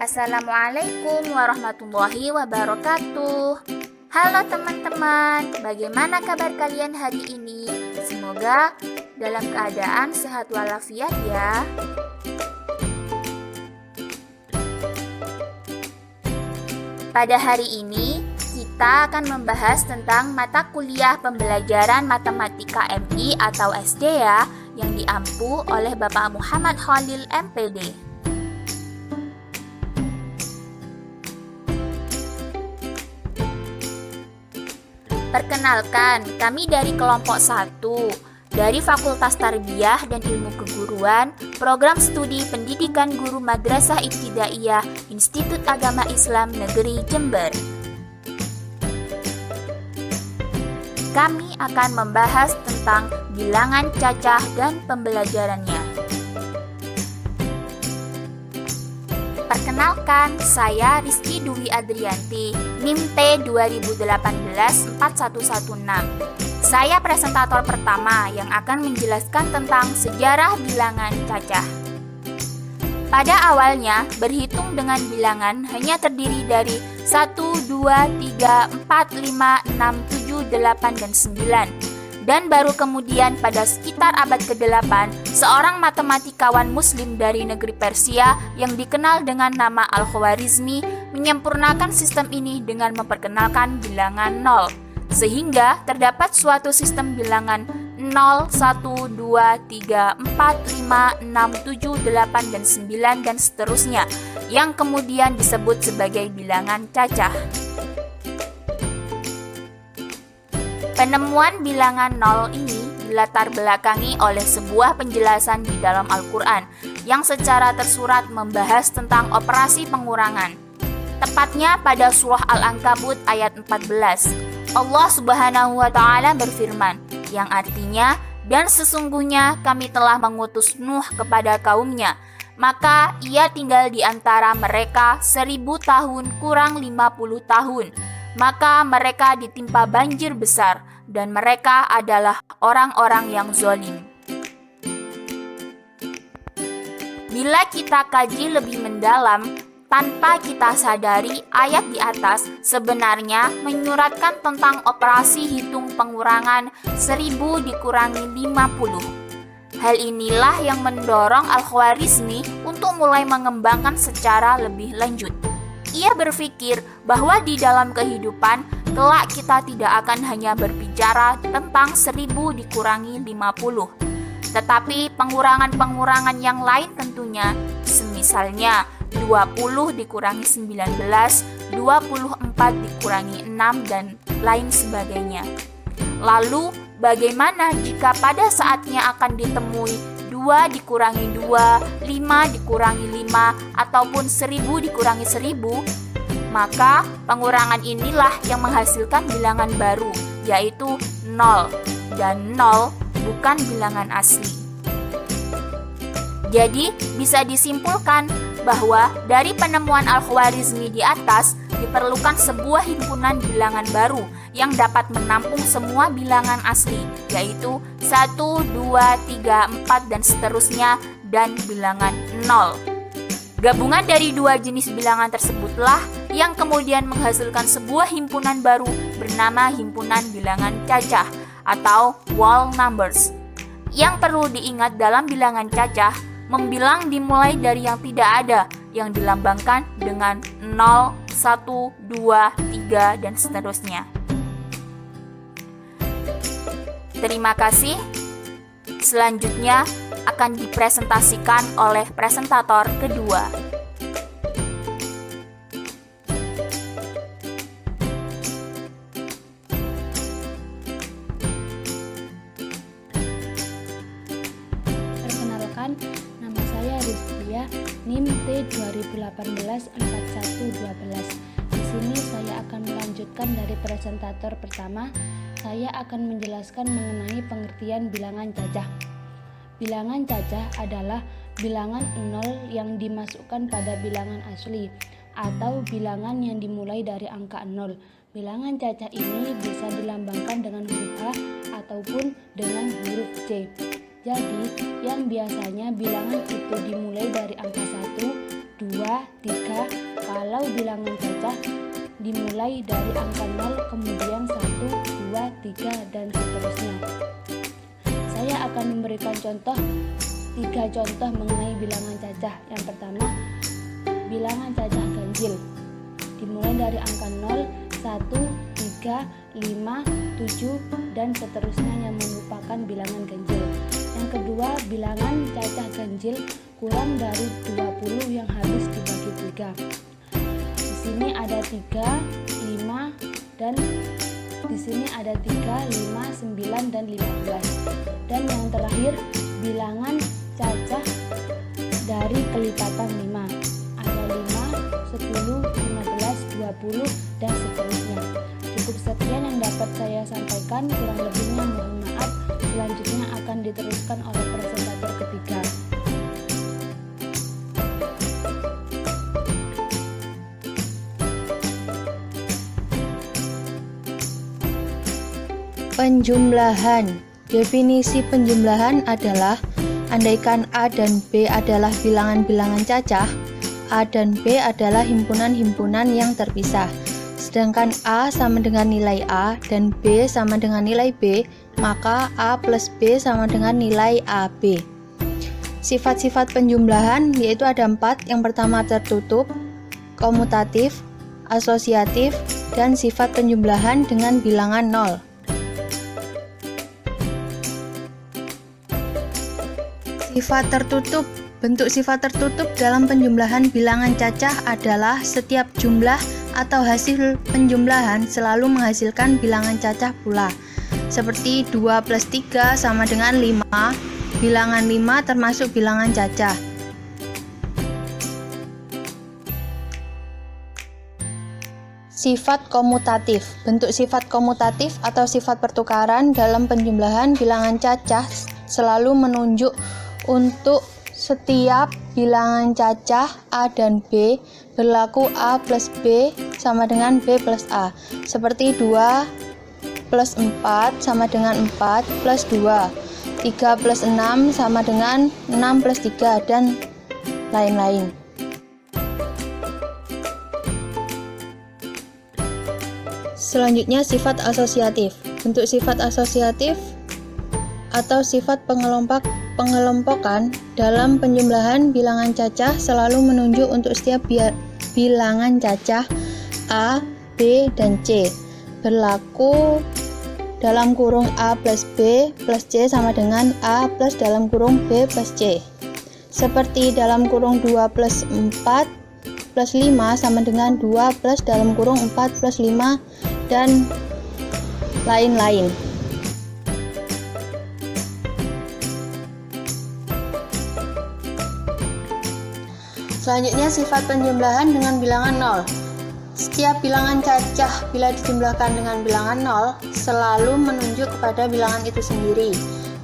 Assalamualaikum warahmatullahi wabarakatuh. Halo teman-teman, bagaimana kabar kalian hari ini? Semoga dalam keadaan sehat walafiat ya. Pada hari ini, kita akan membahas tentang mata kuliah pembelajaran matematika MI atau SD ya, yang diampu oleh Bapak Muhammad Khalil MPD. Perkenalkan, kami dari kelompok 1, dari Fakultas Tarbiyah dan Ilmu Keguruan, Program Studi Pendidikan Guru Madrasah Ibtidaiyah, Institut Agama Islam Negeri Jember. Kami akan membahas tentang bilangan cacah dan pembelajarannya. Perkenalkan, saya Rizky Dwi Adrianti, NIM T 2018-4116. Saya presentator pertama yang akan menjelaskan tentang sejarah bilangan cacah. Pada awalnya, berhitung dengan bilangan hanya terdiri dari 1, 2, 3, 4, 5, 6, 7, 8, dan 9. Dan baru kemudian pada sekitar abad ke-8, seorang matematikawan muslim dari negeri Persia yang dikenal dengan nama Al-Khwarizmi menyempurnakan sistem ini dengan memperkenalkan bilangan 0. Sehingga terdapat suatu sistem bilangan 0, 1, 2, 3, 4, 5, 6, 7, 8, dan 9 dan seterusnya, yang kemudian disebut sebagai bilangan cacah. Penemuan bilangan 0 ini dilatar belakangi oleh sebuah penjelasan di dalam Al-Quran yang secara tersurat membahas tentang operasi pengurangan. Tepatnya pada surah Al-Ankabut ayat 14. Allah Subhanahu wa Ta'ala berfirman, yang artinya, "Dan sesungguhnya kami telah mengutus Nuh kepada kaumnya, maka ia tinggal di antara mereka 1000 tahun kurang 50 tahun. Maka mereka ditimpa banjir besar, dan mereka adalah orang-orang yang zalim." Bila kita kaji lebih mendalam, tanpa kita sadari ayat di atas sebenarnya menyuratkan tentang operasi hitung pengurangan 1000 dikurangi 50. Hal inilah yang mendorong Al-Khwarizmi untuk mulai mengembangkan secara lebih lanjut. Ia berpikir bahwa di dalam kehidupan, kelak kita tidak akan hanya berbicara tentang 1000 dikurangi 50. Tetapi pengurangan-pengurangan yang lain tentunya, semisalnya 20 dikurangi 19, 24 dikurangi 6, dan lain sebagainya. Lalu, bagaimana jika pada saatnya akan ditemui 2 dikurangi 2, 5 dikurangi 5, ataupun 1000 dikurangi 1000? Maka pengurangan inilah yang menghasilkan bilangan baru, yaitu 0. Dan 0 bukan bilangan asli. Jadi, bisa disimpulkan bahwa dari penemuan Al-Khwarizmi di atas diperlukan sebuah himpunan bilangan baru yang dapat menampung semua bilangan asli, yaitu 1, 2, 3, 4, dan seterusnya, dan bilangan 0. Gabungan dari dua jenis bilangan tersebutlah yang kemudian menghasilkan sebuah himpunan baru bernama himpunan bilangan cacah atau whole numbers. Yang perlu diingat dalam bilangan cacah, membilang dimulai dari yang tidak ada, yang dilambangkan dengan 0, 1, 2, 3, dan seterusnya. Terima kasih. Selanjutnya akan dipresentasikan oleh presentator kedua. Perkenalkan, nama saya Rizkia, NIM T 2018-4112. Di sini saya akan melanjutkan dari presentator pertama. Saya akan menjelaskan mengenai pengertian bilangan cacah. Bilangan cacah adalah bilangan 0 yang dimasukkan pada bilangan asli atau bilangan yang dimulai dari angka 0. Bilangan cacah ini bisa dilambangkan dengan huruf H ataupun dengan huruf C. Jadi, yang biasanya bilangan itu dimulai dari angka 1, 2, 3 kalau bilangan cacah dimulai dari angka 0, kemudian 1, 2, 3, dan seterusnya. Saya akan memberikan 3 contoh mengenai bilangan cacah. Yang pertama, bilangan cacah ganjil. Dimulai dari angka 0, 1, 3, 5, 7, dan seterusnya yang merupakan bilangan ganjil. Yang kedua, bilangan cacah ganjil kurang dari 20 yang harus dibagi 3. Di sini ada 3, 5, dan di sini ada 3, 5, 9, dan 15. Dan yang terakhir, bilangan cacah dari kelipatan 5. Ada 5, 10, 15, 20, dan seterusnya. Cukup sekian yang dapat saya sampaikan, kurang lebihnya mohon maaf. Selanjutnya akan diteruskan oleh presentator ketiga. Penjumlahan. Definisi penjumlahan adalah andaikan A dan B adalah bilangan-bilangan cacah, A dan B adalah himpunan-himpunan yang terpisah. Sedangkan A sama dengan nilai A dan B sama dengan nilai B, maka A plus B sama dengan nilai AB. Sifat-sifat penjumlahan yaitu ada 4. Yang pertama tertutup, komutatif, asosiatif, dan sifat penjumlahan dengan bilangan 0. Sifat tertutup. Bentuk sifat tertutup dalam penjumlahan bilangan cacah adalah setiap jumlah atau hasil penjumlahan selalu menghasilkan bilangan cacah pula. Seperti 2 plus 3 sama dengan 5, bilangan 5 termasuk bilangan cacah. Sifat komutatif. Bentuk sifat komutatif atau sifat pertukaran dalam penjumlahan bilangan cacah selalu menunjuk untuk setiap bilangan cacah A dan B berlaku A plus B sama dengan B plus A. Seperti 2 plus 4 sama dengan 4 plus 2, 3 plus 6 sama dengan 6 plus 3, dan lain-lain. Selanjutnya sifat asosiatif. Bentuk sifat asosiatif atau sifat pengelompokan dalam penjumlahan bilangan cacah selalu menunjuk untuk setiap bilangan cacah A, B, dan C berlaku dalam kurung A plus B plus C sama dengan A plus dalam kurung B plus C. Seperti dalam kurung 2 plus 4 plus 5 sama dengan 2 plus dalam kurung 4 plus 5, dan lain-lain. Selanjutnya sifat penjumlahan dengan bilangan 0. Setiap bilangan cacah bila dijumlahkan dengan bilangan 0 selalu menunjuk kepada bilangan itu sendiri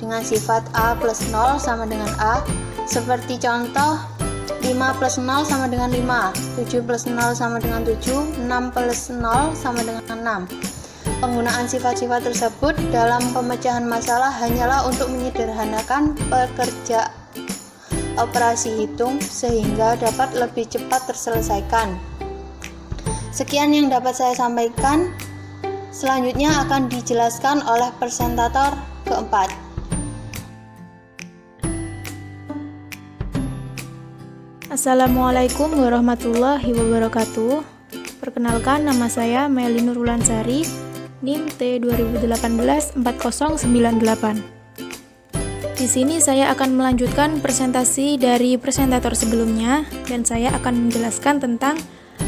dengan sifat A plus 0 sama dengan A. Seperti contoh 5 plus 0 sama dengan 5, 7 plus 0 sama dengan 7, 6 plus 0 sama dengan 6. Penggunaan sifat-sifat tersebut dalam pemecahan masalah hanyalah untuk menyederhanakan pekerjaan operasi hitung sehingga dapat lebih cepat terselesaikan. Sekian yang dapat saya sampaikan. Selanjutnya akan dijelaskan oleh presentator keempat. Assalamualaikum warahmatullahi wabarakatuh. Perkenalkan, nama saya Meli Nurulansari, NIM T 2018-4098. Di sini saya akan melanjutkan presentasi dari presentator sebelumnya, dan saya akan menjelaskan tentang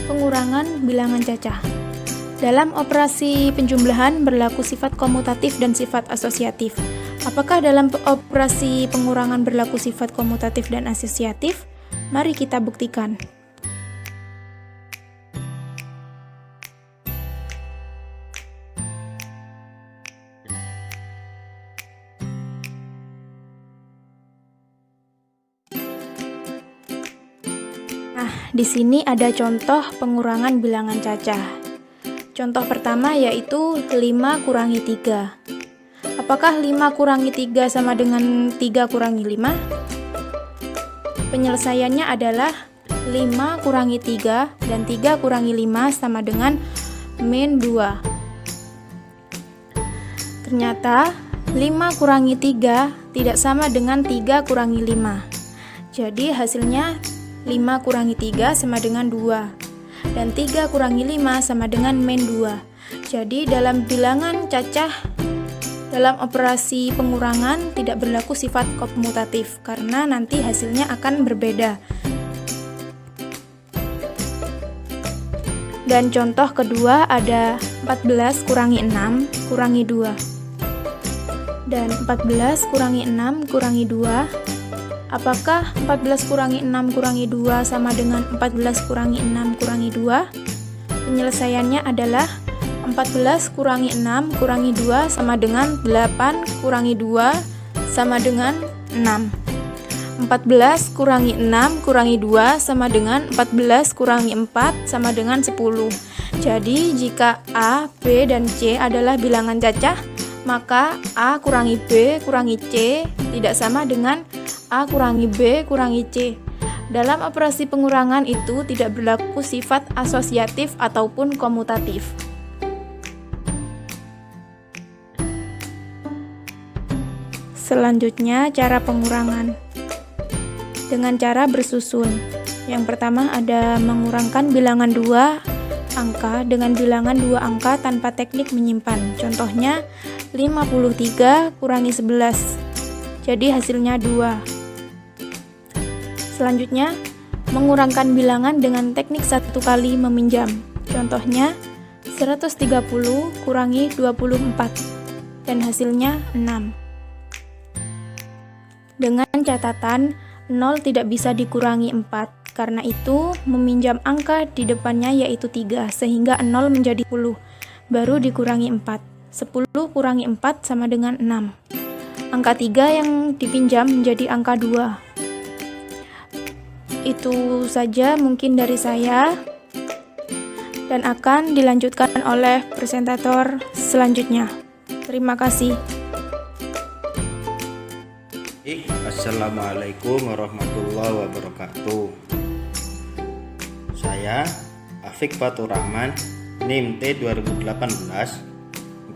pengurangan bilangan cacah. Dalam operasi penjumlahan berlaku sifat komutatif dan sifat asosiatif. Apakah dalam operasi pengurangan berlaku sifat komutatif dan asosiatif? Mari kita buktikan. Di sini ada contoh pengurangan bilangan cacah. Contoh pertama yaitu 5 kurangi 3. Apakah 5 kurangi 3 sama dengan 3 kurangi 5? Penyelesaiannya adalah 5 kurangi 3 dan 3 kurangi 5 sama dengan min 2. Ternyata 5 kurangi 3 tidak sama dengan 3 kurangi 5. Jadi hasilnya 5 kurangi 3 sama dengan 2 dan 3 kurangi 5 sama dengan min 2. Jadi dalam bilangan cacah, dalam operasi pengurangan tidak berlaku sifat komutatif karena nanti hasilnya akan berbeda. Dan contoh kedua ada 14 kurangi 6 kurangi 2. Dan 14 kurangi 6 kurangi 2. Apakah 14 kurangi 6 kurangi 2 sama dengan 14 kurangi 6 kurangi 2? Penyelesaiannya adalah 14 kurangi 6 kurangi 2 sama dengan 8 kurangi 2 sama dengan 6. 14 kurangi 6 kurangi 2 sama dengan 14 kurangi 4 sama dengan 10. Jadi jika A, B, dan C adalah bilangan cacah, maka A kurangi B kurangi C tidak sama dengan A kurangi B kurangi C. Dalam operasi pengurangan itu tidak berlaku sifat asosiatif ataupun komutatif. Selanjutnya cara pengurangan dengan cara bersusun. Yang pertama ada mengurangkan bilangan 2 angka dengan bilangan 2 angka tanpa teknik menyimpan. Contohnya 53 kurangi 11. Jadi hasilnya 2. Selanjutnya, mengurangkan bilangan dengan teknik 1 kali meminjam. Contohnya, 130 kurangi 24, dan hasilnya 6. Dengan catatan, 0 tidak bisa dikurangi 4, karena itu meminjam angka di depannya yaitu 3, sehingga 0 menjadi 10, baru dikurangi 4. 10 kurangi 4 sama dengan 6. Angka 3 yang dipinjam menjadi angka 2. Itu saja mungkin dari saya dan akan dilanjutkan oleh presentator selanjutnya. Terima kasih. Assalamualaikum warahmatullahi wabarakatuh. Saya Afiq Fatur Rahman, NIM T 2018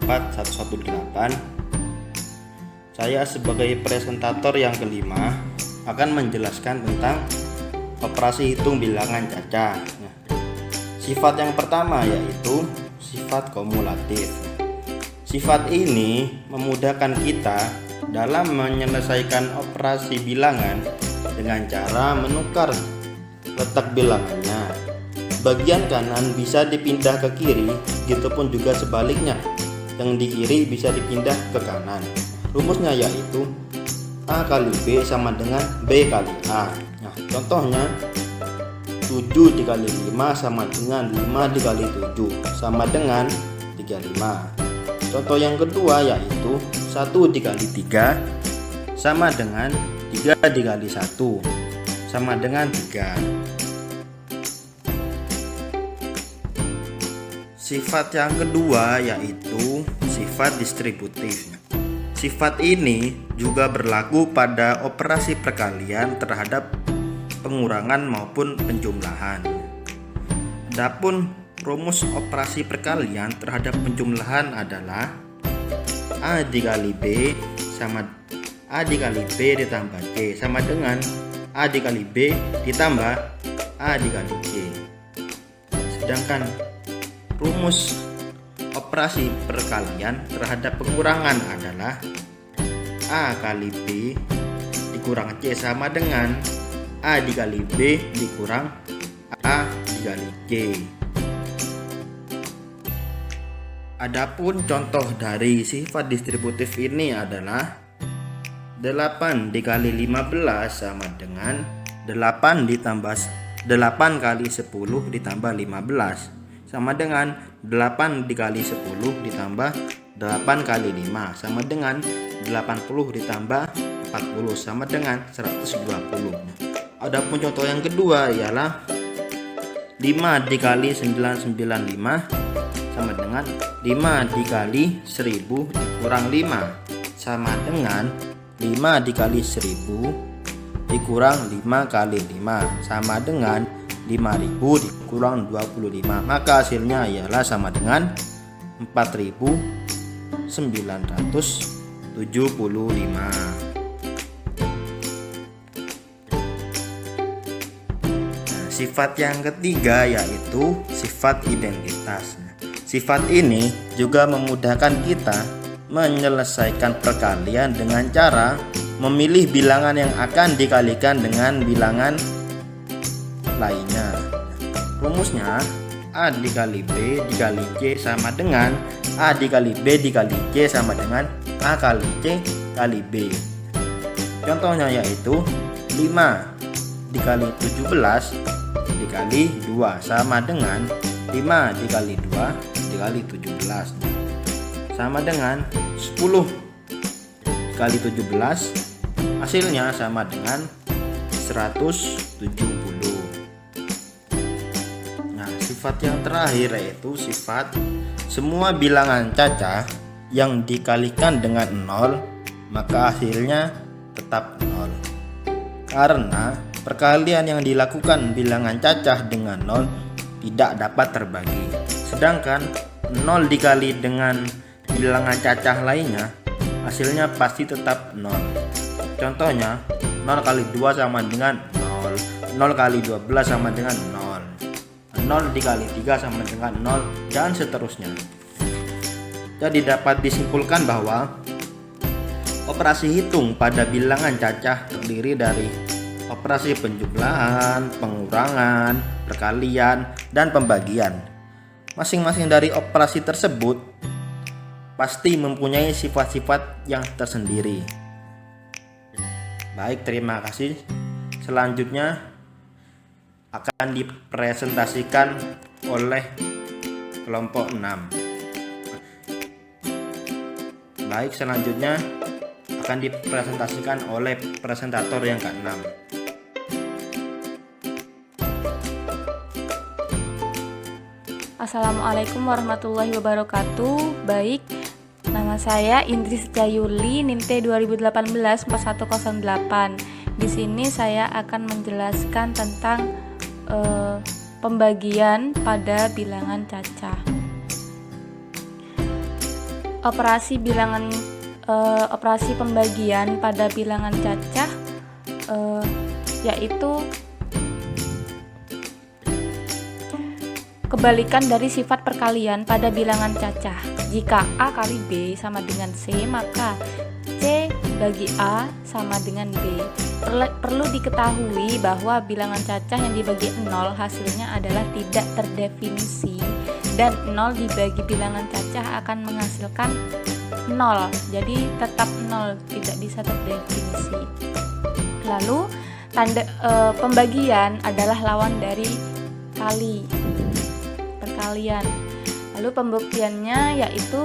4118. Saya sebagai presentator yang kelima akan menjelaskan tentang operasi hitung bilangan cacah. Sifat yang pertama yaitu sifat kumulatif. Sifat ini memudahkan kita dalam menyelesaikan operasi bilangan dengan cara menukar letak bilangannya. Bagian kanan bisa dipindah ke kiri, begitupun juga sebaliknya. Yang di kiri bisa dipindah ke kanan. Rumusnya yaitu A kali B sama dengan B kali A. Nah, contohnya 7 dikali 5 sama dengan 5 dikali 7 sama dengan 35. Contoh yang kedua yaitu 1 dikali 3 sama dengan 3 dikali 1 sama dengan 3. Sifat yang kedua yaitu sifat distributif. Sifat ini juga berlaku pada operasi perkalian terhadap pengurangan maupun penjumlahan. Adapun rumus operasi perkalian terhadap penjumlahan adalah A dikali B sama A dikali B ditambah C sama dengan A dikali B ditambah A dikali C. Sedangkan rumus operasi perkalian terhadap pengurangan adalah A kali B dikurang C sama dengan A dikali B dikurang A dikali C. Adapun contoh dari sifat distributif ini adalah 8 dikali 15 sama dengan 8 kali 10 ditambah 15 sama dengan 8 dikali 10 ditambah 8 kali 5 sama dengan 80 ditambah 40 sama dengan 120. Adapun contoh yang kedua ialah 5 dikali 995 sama dengan 5 dikali 1000 dikurang 5 sama dengan 5 dikali 1000 dikurang 5 kali 5 sama dengan 5.000 dikurang 25, maka hasilnya ialah sama dengan 4.975. Sifat yang ketiga yaitu sifat identitas. Sifat ini juga memudahkan kita menyelesaikan perkalian dengan cara memilih bilangan yang akan dikalikan dengan bilangan lainnya. Rumusnya A dikali B dikali C sama dengan A dikali B dikali C sama dengan A kali C kali B. Contohnya yaitu 5 dikali 17 dikali 2 sama dengan 5 dikali 2 dikali 17 sama dengan 10 dikali 17, hasilnya sama dengan 170. Nah, sifat yang terakhir yaitu sifat semua bilangan cacah yang dikalikan dengan 0 maka hasilnya tetap 0. Karena perkalian yang dilakukan bilangan cacah dengan 0 tidak dapat terbagi. Sedangkan 0 dikali dengan bilangan cacah lainnya, hasilnya pasti tetap 0. Contohnya, 0 kali 2 sama dengan 0, 0 kali 12 sama dengan 0, 0 dikali 3 sama dengan 0, dan seterusnya. Jadi dapat disimpulkan bahwa operasi hitung pada bilangan cacah terdiri dari operasi penjumlahan, pengurangan, perkalian, dan pembagian. Masing-masing dari operasi tersebut pasti mempunyai sifat-sifat yang tersendiri. Baik, terima kasih. Selanjutnya akan dipresentasikan oleh kelompok 6. Baik, selanjutnya akan dipresentasikan oleh presentator yang ke-6. Assalamualaikum warahmatullahi wabarakatuh. Baik, nama saya Indri Setiayuli, NIMT 2018-4108. Di sini saya akan menjelaskan tentang pembagian pada bilangan cacah. Operasi pembagian pada bilangan cacah yaitu kebalikan dari sifat perkalian pada bilangan cacah. Jika A kali B sama dengan C, maka C bagi A sama dengan B. Perlu diketahui bahwa bilangan cacah yang dibagi 0 hasilnya adalah tidak terdefinisi, dan 0 dibagi bilangan cacah akan menghasilkan 0. Jadi tetap 0, tidak bisa terdefinisi. Lalu tanda pembagian adalah lawan dari kali, perkalian. Lalu pembuktiannya yaitu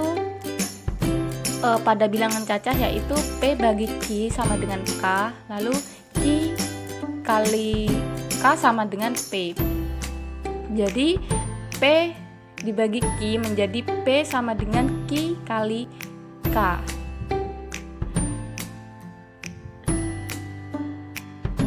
pada bilangan cacah yaitu P bagi Q sama dengan K, lalu Q kali K sama dengan P. Jadi P dibagi Q menjadi P sama dengan Q kali K.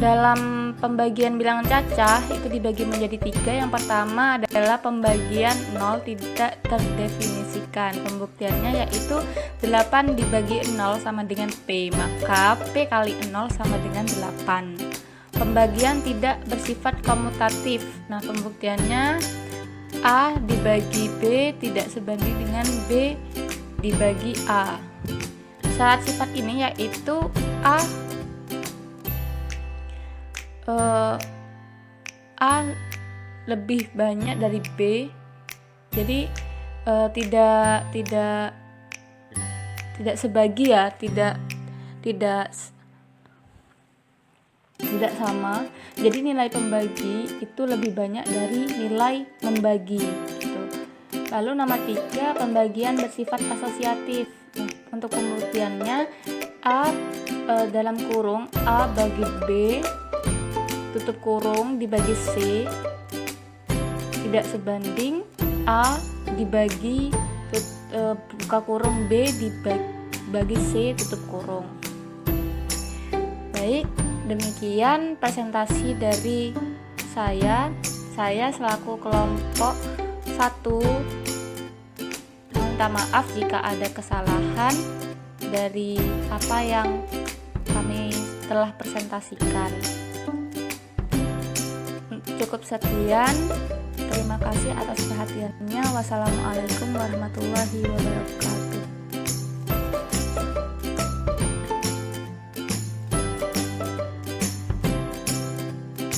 Dalam pembagian bilangan cacah itu dibagi menjadi 3. Yang pertama adalah pembagian 0 tidak terdefinisikan. Pembuktiannya yaitu 8 dibagi 0 sama dengan P, maka P kali 0 sama dengan 8. Pembagian tidak bersifat komutatif. Nah, pembuktiannya A dibagi B tidak sebanding dengan B dibagi A. Syarat sifat ini yaitu A lebih banyak dari B, jadi tidak sebagi ya, tidak sama. Jadi nilai pembagi itu lebih banyak dari nilai membagi gitu. Lalu nomor 3, pembagian bersifat asosiatif. Nah, untuk pembuktiannya A dalam kurung A bagi B tutup kurung dibagi C tidak sebanding A dibagi buka kurung B dibagi C tutup kurung. Baik, demikian presentasi dari saya. Saya selaku kelompok 1 minta maaf jika ada kesalahan dari apa yang kami telah presentasikan. Cukup sekian. Terima kasih atas perhatiannya. Wassalamualaikum warahmatullahi wabarakatuh.